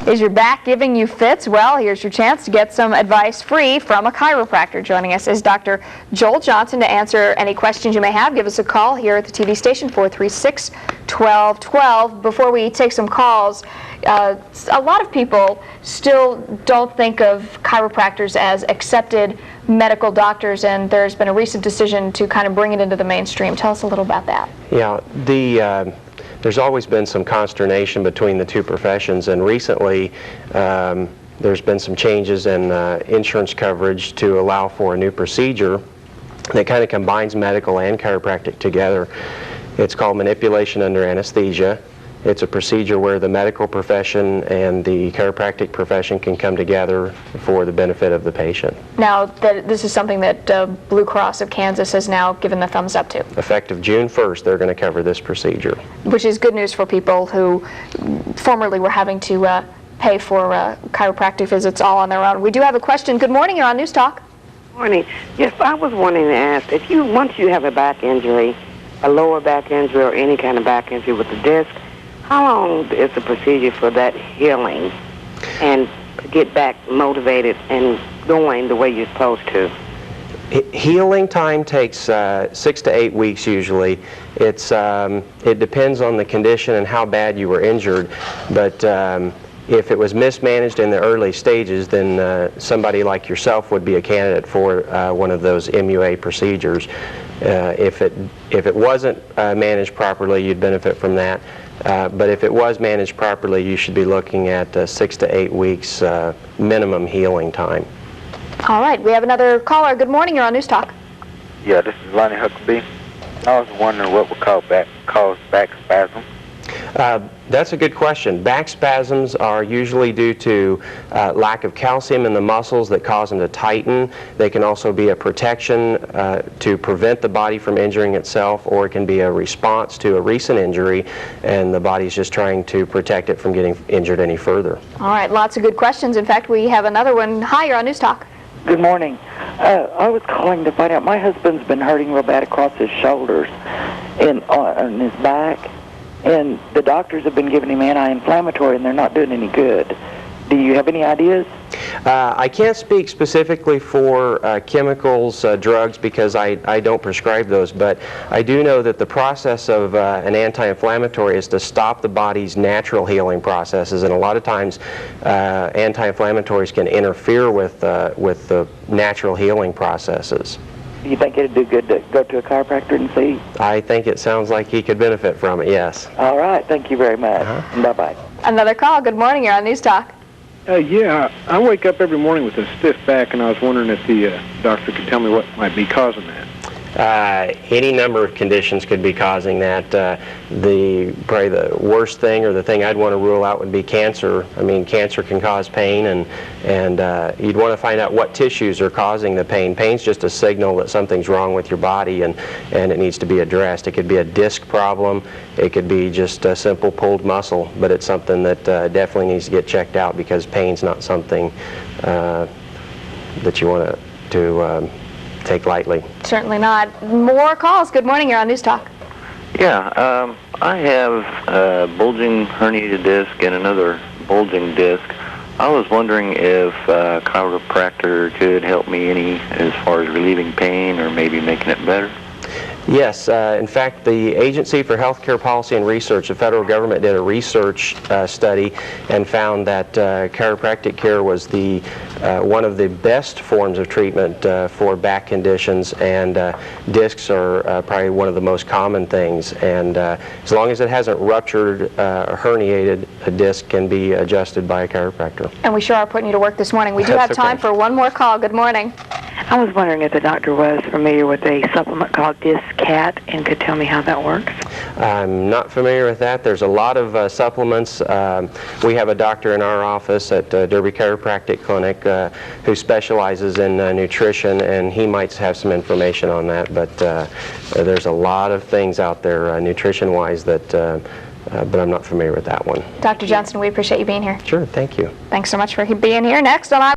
Is your back giving you fits? Well, here's your chance to get some advice free from a chiropractor. Joining us is Dr. Joel Johnson to answer any questions you may have. Give us a call here at the TV station, 436-1212. Before we take some calls, a lot of people still don't think of chiropractors as accepted medical doctors, and there's been a recent decision to kind of bring it into the mainstream. Tell us a little about that. Yeah, there's always been some consternation between the two professions, and recently there's been some changes in insurance coverage to allow for a new procedure that kind of combines medical and chiropractic together. It's called manipulation under anesthesia. It's a procedure where the medical profession and the chiropractic profession can come together for the benefit of the patient. Now, this is something that Blue Cross of Kansas has now given the thumbs up to. Effective June 1st, they're going to cover this procedure. Which is good news for people who formerly were having to pay for chiropractic visits all on their own. We do have a question. Good morning, you're on News Talk. Morning. Yes, I was wanting to ask, once you have a back injury, a lower back injury or any kind of back injury with the disc, how long is the procedure for that healing and get back motivated and going the way you're supposed to? Healing time takes 6 to 8 weeks usually. It depends on the condition and how bad you were injured, but if it was mismanaged in the early stages, then somebody like yourself would be a candidate for one of those MUA procedures. If it wasn't managed properly, you'd benefit from that. But if it was managed properly, you should be looking at 6 to 8 weeks minimum healing time. All right, we have another caller. Good morning, you're on News Talk. Yeah, this is Lonnie Huckabee. I was wondering what would cause back spasm. That's a good question. Back spasms are usually due to lack of calcium in the muscles that cause them to tighten. They can also be a protection to prevent the body from injuring itself, or it can be a response to a recent injury and the body's just trying to protect it from getting injured any further. All right, lots of good questions. In fact, we have another one. Hi, you're on News Talk. Good morning. I was calling to find out, my husband's been hurting real bad across his shoulders and on his back. And the doctors have been giving him anti-inflammatory, and they're not doing any good. Do you have any ideas? I can't speak specifically for chemicals, drugs, because I don't prescribe those, but I do know that the process of an anti-inflammatory is to stop the body's natural healing processes, and a lot of times anti-inflammatories can interfere with the natural healing processes. Do you think it'd do good to go to a chiropractor and see? I think it sounds like he could benefit from it, yes. All right, thank you very much. Bye-bye. Another call. Good morning, you're on News Talk. Yeah, I wake up every morning with a stiff back, and I was wondering if the doctor could tell me what might be causing that. Any number of conditions could be causing that. Probably the worst thing, or the thing I'd want to rule out, would be cancer. I mean, cancer can cause pain, and you'd want to find out what tissues are causing the pain. Pain's just a signal that something's wrong with your body, and it needs to be addressed. It could be a disc problem. It could be just a simple pulled muscle, but it's something that definitely needs to get checked out, because pain's not something that you want to take lightly. Certainly not. More calls. Good morning, you're on News Talk. Yeah, I have a bulging herniated disc and another bulging disc. I was wondering if a chiropractor could help me any as far as relieving pain or maybe making it better. Yes, in fact, the Agency for Healthcare Policy and Research, the federal government, did a research study and found that chiropractic care was one of the best forms of treatment for back conditions, and discs are probably one of the most common things. And as long as it hasn't ruptured or herniated, a disc can be adjusted by a chiropractor. And we sure are putting you to work this morning. We do have time for one more call. Good morning. I was wondering if the doctor was familiar with a supplement called Discat and could tell me how that works. I'm not familiar with that. There's a lot of supplements. We have a doctor in our office at Derby Chiropractic Clinic who specializes in nutrition, and he might have some information on that. But there's a lot of things out there nutrition-wise that but I'm not familiar with that one. Dr. Johnson, we appreciate you being here. Sure, thank you. Thanks so much for being here. Next on